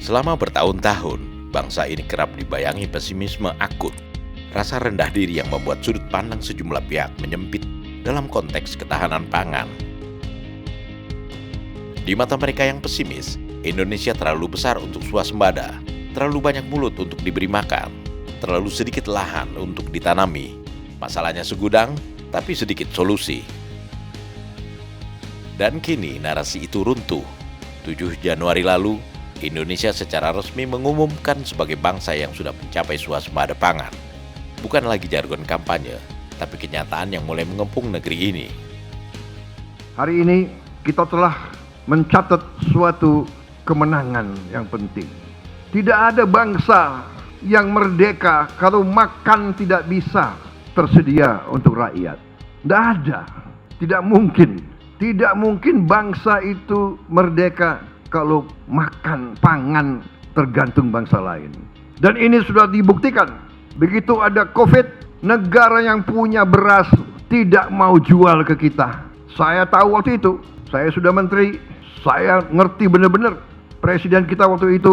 Selama bertahun-tahun, bangsa ini kerap dibayangi pesimisme akut, rasa rendah diri yang membuat sudut pandang sejumlah pihak menyempit dalam konteks ketahanan pangan. Di mata mereka yang pesimis, Indonesia terlalu besar untuk swasembada, terlalu banyak mulut untuk diberi makan, terlalu sedikit lahan untuk ditanami. Masalahnya segudang, tapi sedikit solusi. Dan kini narasi itu runtuh. 7 Januari lalu, Indonesia secara resmi mengumumkan sebagai bangsa yang sudah mencapai swasembada pangan. Bukan lagi jargon kampanye, tapi kenyataan yang mulai mengepung negeri ini. Hari ini kita telah mencatat suatu kemenangan yang penting. Tidak ada bangsa yang merdeka kalau makan tidak bisa tersedia untuk rakyat. Tidak ada. Tidak mungkin. Tidak mungkin bangsa itu merdeka kalau makan pangan tergantung bangsa lain. Dan ini sudah dibuktikan. Begitu ada COVID, negara yang punya beras tidak mau jual ke kita. Saya tahu waktu itu, saya sudah menteri, saya ngerti benar-benar. Presiden kita waktu itu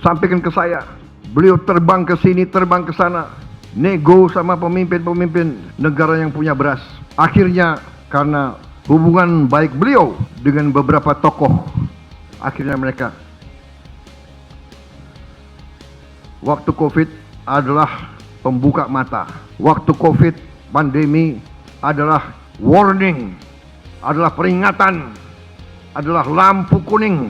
sampaikan ke saya. Beliau terbang ke sini, terbang ke sana, nego sama pemimpin-pemimpin negara yang punya beras. Akhirnya karena hubungan baik beliau dengan beberapa tokoh, akhirnya mereka waktu COVID adalah pembuka mata. Waktu COVID pandemi adalah warning, adalah peringatan, adalah lampu kuning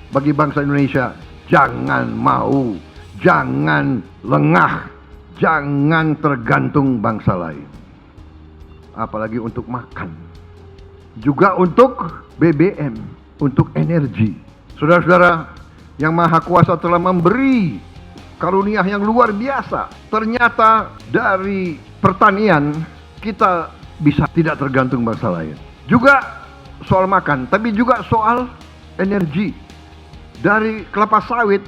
bagi bangsa Indonesia. Jangan mau, jangan lengah, jangan tergantung bangsa lain. Apalagi untuk makan. Juga untuk BBM, untuk energi. Saudara-saudara, yang Maha Kuasa telah memberi karunia yang luar biasa. Ternyata dari pertanian kita bisa tidak tergantung bangsa lain. Juga soal makan, tapi juga soal energi. Dari kelapa sawit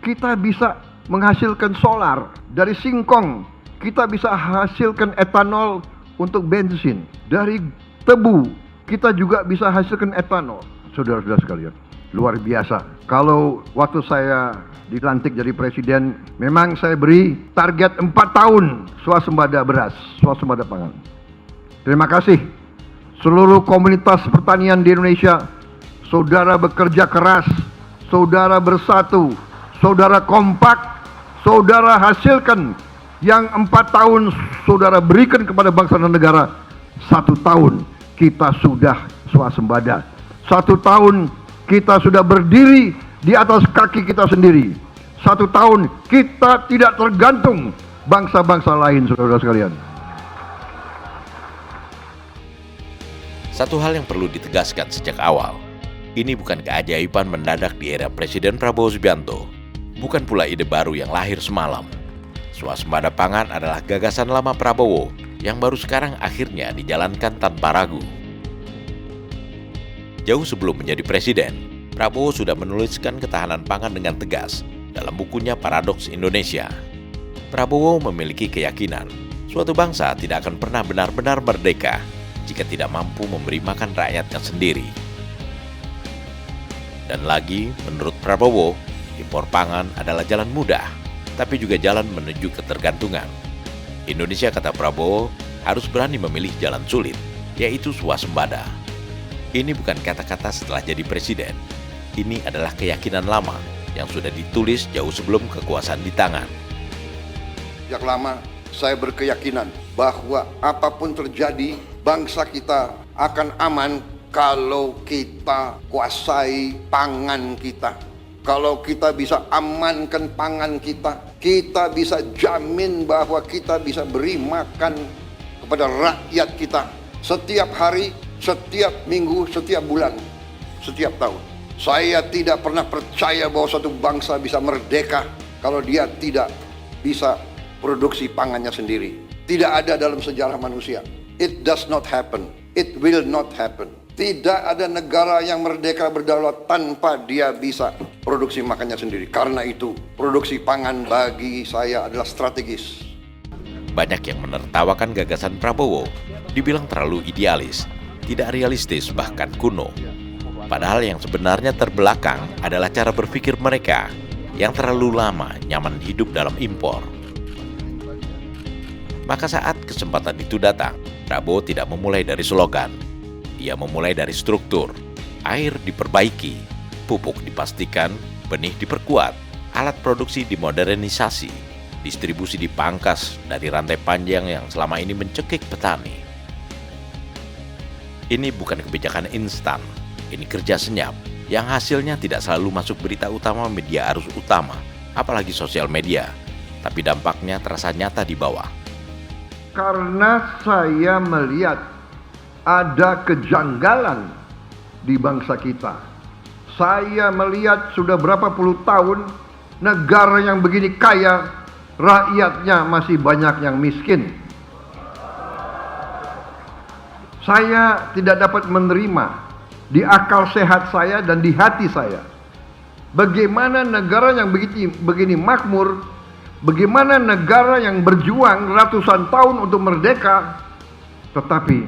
kita bisa menghasilkan solar. Dari singkong kita bisa hasilkan etanol untuk bensin. Dari tebu kita juga bisa hasilkan etanol. Saudara-saudara sekalian, luar biasa. Kalau waktu saya dilantik jadi presiden, memang saya beri target 4 tahun swasembada beras, swasembada pangan. Terima kasih seluruh komunitas pertanian di Indonesia. Saudara bekerja keras, saudara bersatu, saudara kompak, saudara hasilkan yang 4 tahun saudara berikan kepada bangsa dan negara. 1 tahun kita sudah swasembada. 1 tahun kita sudah berdiri di atas kaki kita sendiri. 1 tahun kita tidak tergantung bangsa-bangsa lain, saudara sekalian. Satu hal yang perlu ditegaskan sejak awal, ini bukan keajaiban mendadak di era Presiden Prabowo Subianto, bukan pula ide baru yang lahir semalam. Swasembada pangan adalah gagasan lama Prabowo yang baru sekarang akhirnya dijalankan tanpa ragu. Jauh sebelum menjadi presiden, Prabowo sudah menuliskan ketahanan pangan dengan tegas dalam bukunya Paradoks Indonesia. Prabowo memiliki keyakinan suatu bangsa tidak akan pernah benar-benar merdeka jika tidak mampu memberi makan rakyatnya sendiri. Dan lagi, menurut Prabowo, impor pangan adalah jalan mudah, tapi juga jalan menuju ketergantungan. Indonesia, kata Prabowo, harus berani memilih jalan sulit, yaitu swasembada. Ini bukan kata-kata setelah jadi presiden. Ini adalah keyakinan lama yang sudah ditulis jauh sebelum kekuasaan di tangan. Sejak lama saya berkeyakinan bahwa apapun terjadi, bangsa kita akan aman kalau kita kuasai pangan kita. Kalau kita bisa amankan pangan kita, kita bisa jamin bahwa kita bisa beri makan kepada rakyat kita setiap hari, setiap minggu, setiap bulan, setiap tahun. Saya tidak pernah percaya bahwa satu bangsa bisa merdeka kalau dia tidak bisa produksi pangannya sendiri. Tidak ada dalam sejarah manusia. It does not happen. It will not happen. Tidak ada negara yang merdeka berdaulat tanpa dia bisa produksi makannya sendiri. Karena itu, produksi pangan bagi saya adalah strategis. Banyak yang menertawakan gagasan Prabowo, dibilang terlalu idealis, tidak realistis, bahkan kuno. Padahal yang sebenarnya terbelakang adalah cara berpikir mereka yang terlalu lama nyaman hidup dalam impor. Maka saat kesempatan itu datang, Prabowo tidak memulai dari slogan. Ia memulai dari struktur. Air diperbaiki, pupuk dipastikan, benih diperkuat, alat produksi dimodernisasi, distribusi dipangkas dari rantai panjang yang selama ini mencekik petani. Ini bukan kebijakan instan, ini kerja senyap yang hasilnya tidak selalu masuk berita utama media arus utama, apalagi sosial media, tapi dampaknya terasa nyata di bawah. Karena saya melihat ada kejanggalan di bangsa kita. Saya melihat sudah berapa puluh tahun negara yang begini kaya, rakyatnya masih banyak yang miskin. Saya tidak dapat menerima di akal sehat saya dan di hati saya bagaimana negara yang begini makmur, bagaimana negara yang berjuang ratusan tahun untuk merdeka, tetapi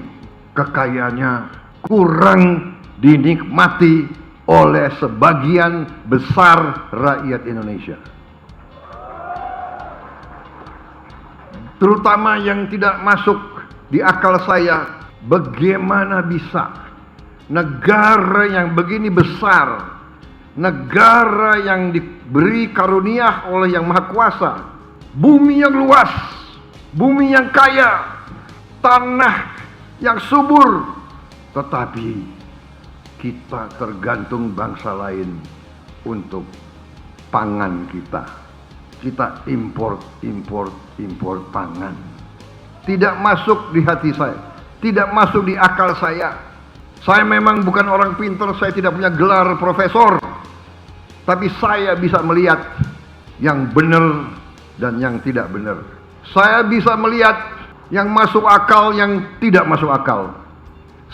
kekayaannya kurang dinikmati oleh sebagian besar rakyat Indonesia. Terutama yang tidak masuk di akal saya, bagaimana bisa negara yang begini besar, negara yang diberi karunia oleh Yang Maha Kuasa, bumi yang luas, bumi yang kaya, tanah yang subur, tetapi kita tergantung bangsa lain untuk pangan kita. Kita impor pangan. Tidak masuk di hati saya, tidak masuk di akal saya. Saya memang bukan orang pintar, saya tidak punya gelar profesor, tapi saya bisa melihat yang benar dan yang tidak benar. Saya bisa melihat yang masuk akal, yang tidak masuk akal.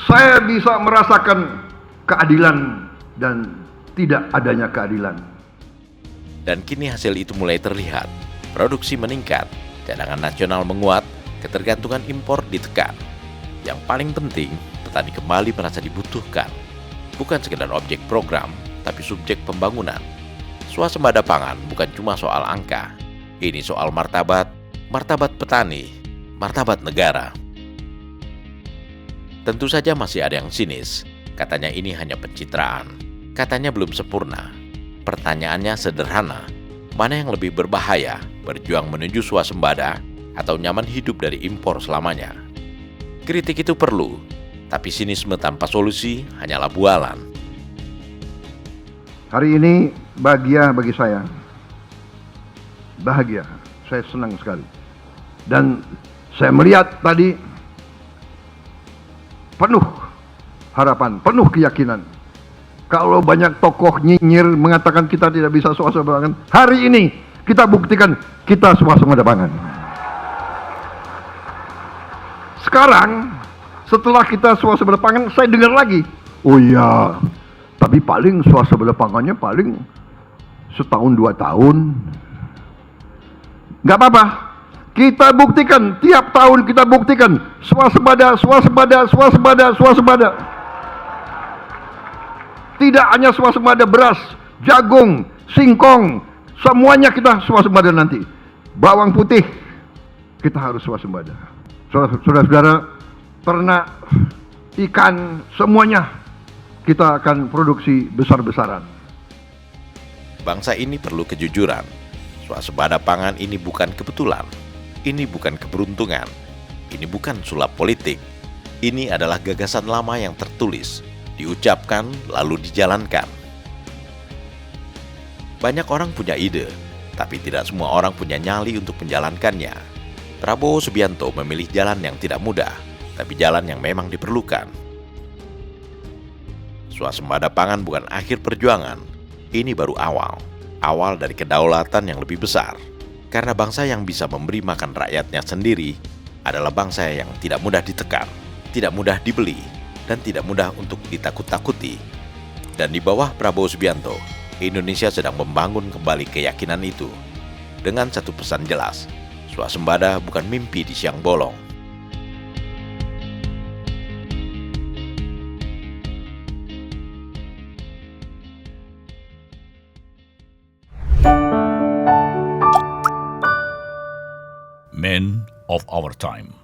Saya bisa merasakan keadilan dan tidak adanya keadilan. Dan kini hasil itu mulai terlihat. Produksi meningkat, cadangan nasional menguat, ketergantungan impor ditekan. Yang paling penting, petani kembali merasa dibutuhkan. Bukan sekedar objek program, tapi subjek pembangunan. Swasembada pangan bukan cuma soal angka. Ini soal martabat, martabat petani, martabat negara. Tentu saja masih ada yang sinis. Katanya ini hanya pencitraan. Katanya belum sempurna. Pertanyaannya sederhana. Mana yang lebih berbahaya, berjuang menuju swasembada atau nyaman hidup dari impor selamanya? Kritik itu perlu, tapi sinisme tanpa solusi hanyalah bualan. Hari ini bahagia bagi saya. Bahagia, saya senang sekali. Dan saya melihat tadi penuh harapan, penuh keyakinan. Kalau banyak tokoh nyinyir mengatakan kita tidak bisa swasembada pangan, hari ini kita buktikan kita swasembada pangan. Sekarang setelah kita swasembada pangan, saya dengar lagi, oh iya, tapi paling swasembada pangannya paling setahun 2 tahun. Nggak apa-apa, kita buktikan, tiap tahun kita buktikan swasembada. Tidak hanya swasembada beras, jagung, singkong, semuanya kita swasembada nanti. Bawang putih, kita harus swasembada. Saudara-saudara, ternak, ikan, semuanya kita akan produksi besar-besaran. Bangsa ini perlu kejujuran. Swasembada pangan ini bukan kebetulan. Ini bukan keberuntungan. Ini bukan sulap politik. Ini adalah gagasan lama yang tertulis, diucapkan lalu dijalankan. Banyak orang punya ide, tapi tidak semua orang punya nyali untuk menjalankannya. Prabowo Subianto memilih jalan yang tidak mudah, tapi jalan yang memang diperlukan. Swasembada pangan bukan akhir perjuangan, ini baru awal dari kedaulatan yang lebih besar. Karena bangsa yang bisa memberi makan rakyatnya sendiri adalah bangsa yang tidak mudah ditekan, tidak mudah dibeli, dan tidak mudah untuk ditakut-takuti. Dan di bawah Prabowo Subianto, Indonesia sedang membangun kembali keyakinan itu. Dengan satu pesan jelas, swasembada bukan mimpi di siang bolong. Men of our time.